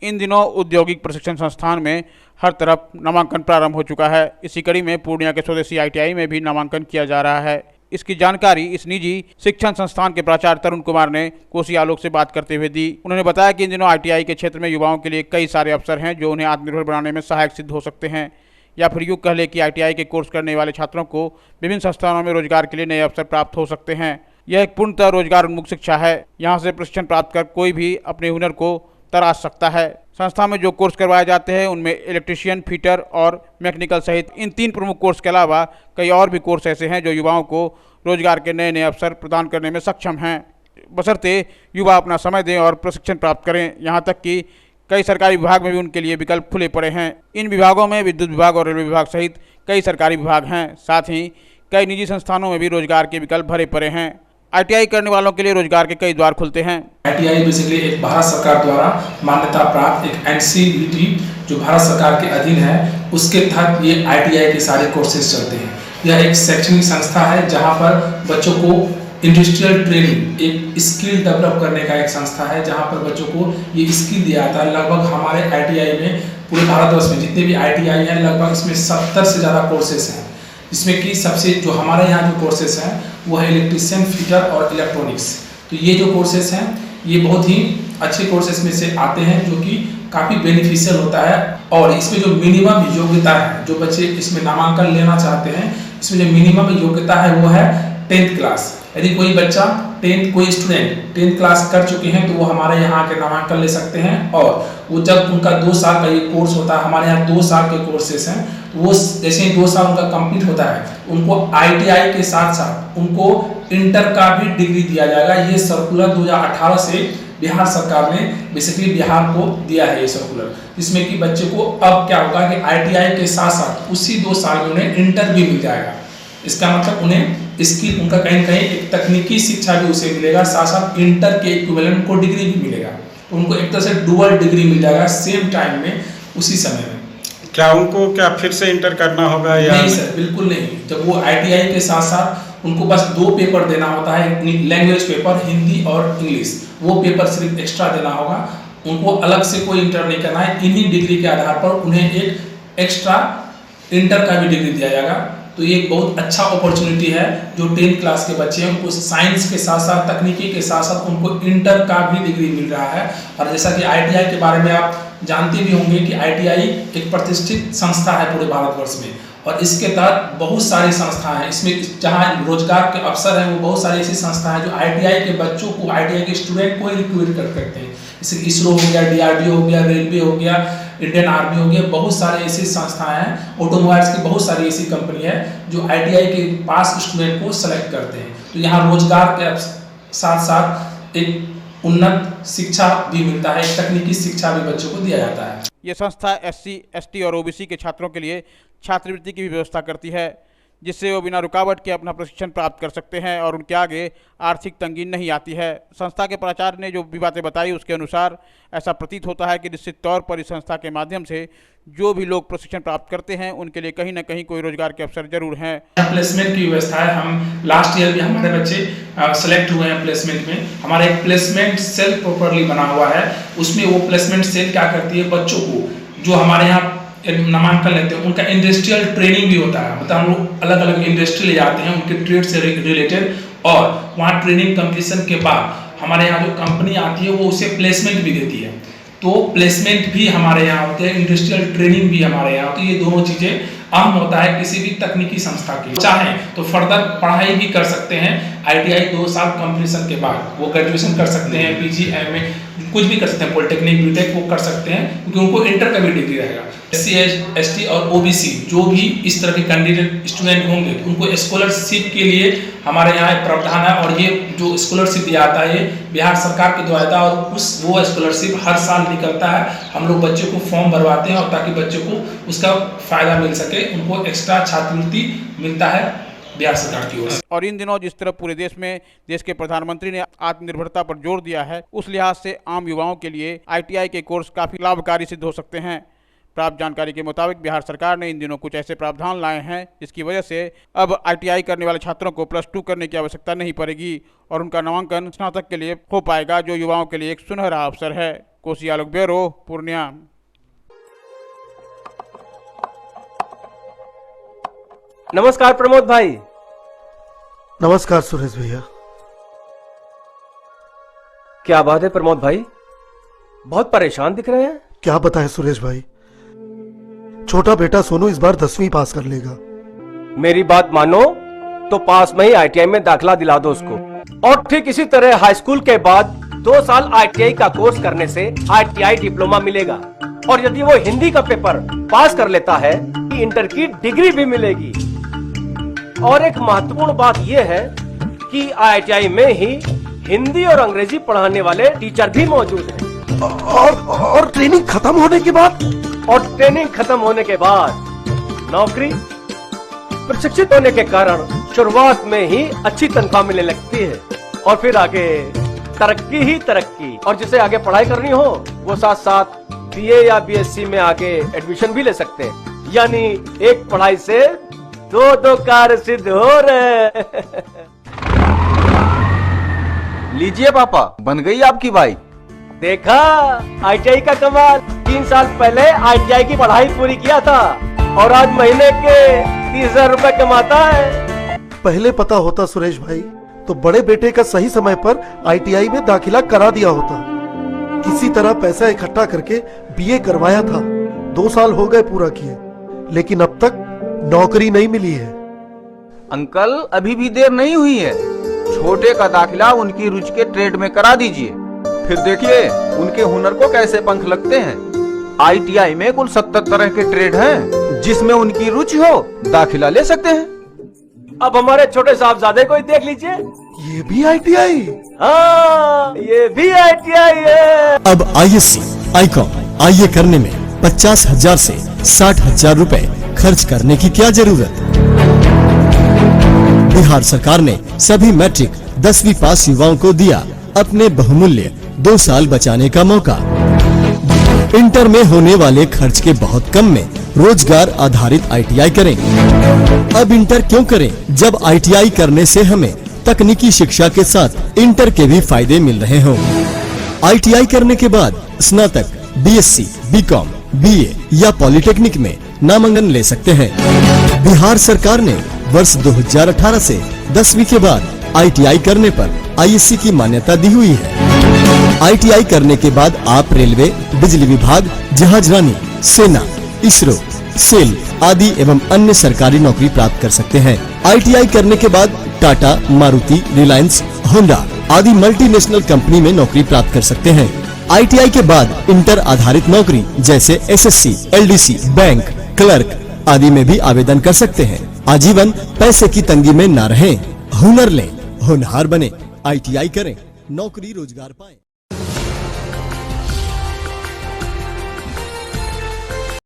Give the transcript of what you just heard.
इन दिनों औद्योगिक प्रशिक्षण संस्थान में हर तरफ नामांकन प्रारंभ हो चुका है। इसी कड़ी में पूर्णिया के स्वदेशी ITI में भी नामांकन किया जा रहा है। इसकी जानकारी इस निजी शिक्षण संस्थान के प्राचार्य तरुण कुमार ने कोसी आलोक से बात करते हुए दी। उन्होंने बताया कि इन दिनों ITI के क्षेत्र में युवाओं के लिए कई सारे अवसर हैं जो उन्हें आत्मनिर्भर बनाने में सहायक सिद्ध हो सकते हैं, या फिर यूँ कह लें कि ITI के कोर्स करने वाले छात्रों को विभिन्न संस्थानों में रोजगार के लिए नए अवसर प्राप्त हो सकते हैं। यह एक पूर्णतः रोजगार उन्मुख शिक्षा है। यहाँ से प्रशिक्षण प्राप्त कर कोई भी अपने हुनर को तराश सकता है। संस्था में जो कोर्स करवाए जाते हैं उनमें इलेक्ट्रीशियन, फिटर और मैकेनिकल सहित इन 3 प्रमुख कोर्स के अलावा कई और भी कोर्स ऐसे हैं जो युवाओं को रोजगार के नए नए अवसर प्रदान करने में सक्षम हैं, बशर्ते युवा अपना समय दें और प्रशिक्षण प्राप्त करें। यहाँ तक कि कई सरकारी विभाग में भी उनके लिए विकल्प खुले पड़े हैं। इन विभागों में विद्युत विभाग और रेलवे विभाग सहित कई सरकारी विभाग हैं। साथ ही कई निजी संस्थानों में भी रोजगार के विकल्प भरे पड़े हैं। ITI करने वालों के लिए रोजगार के कई द्वार खुलते हैं। ITI बेसिकली एक भारत सरकार द्वारा मान्यता प्राप्त एक NCVT जो भारत सरकार के अधीन है, उसके तहत ये ITI के सारे कोर्सेज चलते हैं। यह एक शैक्षणिक संस्था है जहां पर बच्चों को इंडस्ट्रियल ट्रेनिंग, एक स्किल डेवलप करने का एक संस्था है जहां पर बच्चों को ये स्किल दिया जाता है। लगभग हमारे ITI में पूरे भारतवर्ष में जितने भी ITI हैं लगभग इसमें 70 से ज़्यादा कोर्सेज हैं, जिसमें कि सबसे जो हमारे यहाँ जो कोर्सेज हैं वो है इलेक्ट्रीशियन, फिटर और इलेक्ट्रॉनिक्स। तो ये जो कोर्सेज हैं ये बहुत ही अच्छे कोर्सेज में से आते हैं जो कि काफ़ी बेनिफिशियल होता है। और इसमें जो मिनिमम योग्यता है, जो बच्चे इसमें नामांकन लेना चाहते हैं, इसमें जो मिनिमम योग्यता है वो है 10th क्लास। यदि कोई बच्चा कोई स्टूडेंट 10th क्लास कर चुके हैं तो वो हमारे यहाँ आके नामांकन ले सकते हैं। और वो जब उनका 2 साल का ये कोर्स होता है, हमारे यहाँ 2 साल के कोर्सेस हैं, वो जैसे ही 2 साल उनका कंप्लीट होता है उनको ITI के साथ साथ उनको इंटर का भी डिग्री दिया जाएगा। ये सर्कुलर 2018 से बिहार सरकार ने बेसिकली बिहार को दिया है ये सर्कुलर, जिसमें कि बच्चे को अब क्या होगा कि ITI के साथ साथ उसी 2 साल में उन्हें इंटर भी मिल जाएगा। इसका मतलब उन्हें स्किल उनका कहीं न कहीं एक तकनीकी शिक्षा भी उसे मिलेगा, साथ साथ इंटर के इक्विवेलेंट को डिग्री भी मिलेगा। तो उनको एक तरह से डुअल डिग्री मिल जाएगा सेम टाइम में, उसी समय में। क्या उनको फिर से इंटर करना होगा या नहीं सर, बिल्कुल नहीं। जब वो ITI के साथ साथ उनको बस 2 पेपर देना होता है, लैंग्वेज पेपर हिंदी और इंग्लिश, वो पेपर सिर्फ एक्स्ट्रा देना होगा। उनको अलग से कोई इंटर नहीं करना है। इन्हीं डिग्री के आधार पर उन्हें एक एक्स्ट्रा इंटर का भी डिग्री दिया जाएगा। तो ये एक बहुत अच्छा अपॉर्चुनिटी है। जो 10th क्लास के बच्चे हैं उनको साइंस के साथ साथ तकनीकी के साथ साथ उनको इंटर का भी डिग्री मिल रहा है। और जैसा कि ITI के बारे में आप जानते भी होंगे कि ITI एक प्रतिष्ठित संस्था है पूरे भारतवर्ष में, और इसके तहत बहुत सारी संस्थाएं हैं। इसमें जहां रोजगार के अवसर हैं वो बहुत सारी ऐसी संस्थाएं हैं जो ITI के बच्चों को, ITI के स्टूडेंट को ही रिक्रूट करते हैं। जैसे ISRO हो गया, DRDO हो गया, रेलवे हो गया, इंडियन आर्मी हो गया, बहुत सारे ऐसी संस्थाएं हैं। ऑटोमोबाइल्स की बहुत सारी ऐसी कंपनी है जो ITI के पास स्टूडेंट को सेलेक्ट करते हैं। तो यहाँ रोजगार के साथ साथ एक उन्नत शिक्षा भी मिलता है, एक तकनीकी शिक्षा भी बच्चों को दिया जाता है। ये संस्था SC, ST और OBC के छात्रों के लिए छात्रवृत्ति की भी व्यवस्था करती है, जिससे वो बिना रुकावट के अपना प्रशिक्षण प्राप्त कर सकते हैं और उनके आगे आर्थिक तंगी नहीं आती है। संस्था के प्राचार्य ने जो भी बातें बताई उसके अनुसार ऐसा प्रतीत होता है कि निश्चित तौर पर इस संस्था के माध्यम से जो भी लोग प्रशिक्षण प्राप्त करते हैं उनके लिए कहीं ना कहीं कोई रोजगार के अवसर जरूर हैं। प्लेसमेंट की व्यवस्था है। हम लास्ट ईयर भी हमारे बच्चे सेलेक्ट हुए हैं प्लेसमेंट में। हमारा एक प्लेसमेंट सेल प्रॉपरली बना हुआ है। उसमें वो प्लेसमेंट सेल क्या करती है, बच्चों को जो हमारे यहाँ नामांकन लेते हैं उनका इंडस्ट्रियल ट्रेनिंग भी होता है। मतलब हम लोग अलग अलग इंडस्ट्री ले जाते हैं उनके ट्रेड से रिलेटेड, और वहाँ ट्रेनिंग कंप्लीशन के बाद हमारे यहाँ जो कंपनी आती है वो उसे प्लेसमेंट भी देती है। तो प्लेसमेंट भी हमारे यहाँ होते हैं, इंडस्ट्रियल ट्रेनिंग भी हमारे यहाँ होती है। ये दोनों चीज़ें अहम होता है किसी भी तकनीकी संस्था की। चाहें तो फर्दर पढ़ाई भी कर सकते हैं ITI 2 साल कंप्लीशन के बाद। वो ग्रेजुएशन कर सकते हैं, PG, MA कुछ भी कर सकते हैं, पॉलिटेक्निक, बीटेक वो कर सकते हैं, क्योंकि उनको इंटर का भी डिग्री रहेगा। SC, ST और OBC जो भी इस तरह के कैंडिडेट स्टूडेंट होंगे उनको स्कॉलरशिप के लिए हमारे यहाँ एक प्रावधान है। और ये जो स्कॉलरशिप दिया जाता है ये बिहार सरकार के द्वारा, और वो स्कॉलरशिप हर साल निकलता है। हम लोग बच्चों को फॉर्म भरवाते हैं और ताकि बच्चों को उसका फायदा मिल सके, उनको एक्स्ट्रा छात्रवृत्ति मिलता है बिहार सरकार की ओर से। और इन दिनों जिस तरह पूरे देश में देश के प्रधानमंत्री ने आत्मनिर्भरता पर जोर दिया है, उस लिहाज से आम युवाओं के लिए ITI के कोर्स काफी लाभकारी सिद्ध हो सकते हैं। प्राप्त जानकारी के मुताबिक बिहार सरकार ने इन दिनों कुछ ऐसे प्रावधान लाए हैं जिसकी वजह से अब ITI करने वाले छात्रों को +2 करने की आवश्यकता नहीं पड़ेगी और उनका नामांकन स्नातक के लिए हो पाएगा, जो युवाओं के लिए एक सुनहरा अवसर है। कोसी आलोक ब्यूरो, पूर्णिया। नमस्कार प्रमोद भाई। नमस्कार सुरेश भैया। क्या बात है प्रमोद भाई, बहुत परेशान दिख रहे हैं। क्या बताएं सुरेश भाई, छोटा बेटा सोनू इस बार 10वीं पास कर लेगा। मेरी बात मानो तो पास में ही आईटीआई में दाखिला दिला दो उसको, और ठीक इसी तरह हाई स्कूल के बाद 2 साल आईटीआई का कोर्स करने से आईटीआई डिप्लोमा मिलेगा, और यदि वो हिंदी का पेपर पास कर लेता है इंटर की डिग्री भी मिलेगी। और एक महत्वपूर्ण बात यह है कि आईटीआई में ही हिंदी और अंग्रेजी पढ़ाने वाले टीचर भी मौजूद हैं। और ट्रेनिंग खत्म होने के बाद नौकरी प्रशिक्षित होने के कारण शुरुआत में ही अच्छी तनख्वाह मिलने लगती है, और फिर आगे तरक्की ही तरक्की। और जिसे आगे पढ़ाई करनी हो वो साथ साथ बीए या बीएससी में आगे एडमिशन भी ले सकते हैं। यानी एक पढ़ाई से दो कार्य सिद्ध हो रहे। लीजिए पापा, बन गई आपकी बाइक। देखा आईटीआई का कमाल। 3 साल पहले आईटीआई की पढ़ाई पूरी किया था और आज महीने के 30,000 रुपए कमाता है। पहले पता होता सुरेश भाई तो बड़े बेटे का सही समय पर आईटीआई में दाखिला करा दिया होता। किसी तरह पैसा इकट्ठा करके बीए करवाया था। 2 साल हो गए पूरा किए, लेकिन अब तक नौकरी नहीं मिली है। अंकल, अभी भी देर नहीं हुई है। छोटे का दाखिला उनकी रुचि के ट्रेड में करा दीजिए, फिर देखिए उनके हुनर को कैसे पंख लगते हैं। आईटीआई में कुल 70 तरह के ट्रेड हैं, जिसमें उनकी रुचि हो दाखिला ले सकते हैं। अब हमारे छोटे साहबजादे को ही देख लीजिए, ये भी आईटीआई। हाँ, ये भी आईटीआई है। अब आईएससी आईकॉम आईए करने में 50,000 से 60,000 रुपए खर्च करने की क्या जरूरत। बिहार सरकार ने सभी मैट्रिक 10वीं पास युवाओं को दिया अपने बहुमूल्य 2 साल बचाने का मौका। इंटर में होने वाले खर्च के बहुत कम में रोजगार आधारित आईटीआई करें। अब इंटर क्यों करें जब आईटीआई करने से हमें तकनीकी शिक्षा के साथ इंटर के भी फायदे मिल रहे हों। आईटीआई करने के बाद स्नातक, बीएससी, बीकॉम, बीए या पॉलिटेक्निक में नामांकन ले सकते हैं। बिहार सरकार ने वर्ष 2018 से 10वीं के बाद आईटीआई करने पर आईएससी की मान्यता दी हुई है। आईटीआई करने के बाद आप रेलवे, बिजली विभाग, जहाजरानी, सेना, इसरो, सेल आदि एवं अन्य सरकारी नौकरी प्राप्त कर सकते हैं। आईटीआई करने के बाद टाटा, मारुति, रिलायंस, होंडा आदि मल्टीनेशनल कंपनी में नौकरी प्राप्त कर सकते हैं। आईटीआई के बाद इंटर आधारित नौकरी जैसे एसएससी, एलडीसी, बैंक, क्लर्क आदि में भी आवेदन कर सकते हैं। आजीवन पैसे की तंगी में न रहें, हुनर लें, होनहार बने, आईटीआई करें, नौकरी रोजगार पाएं।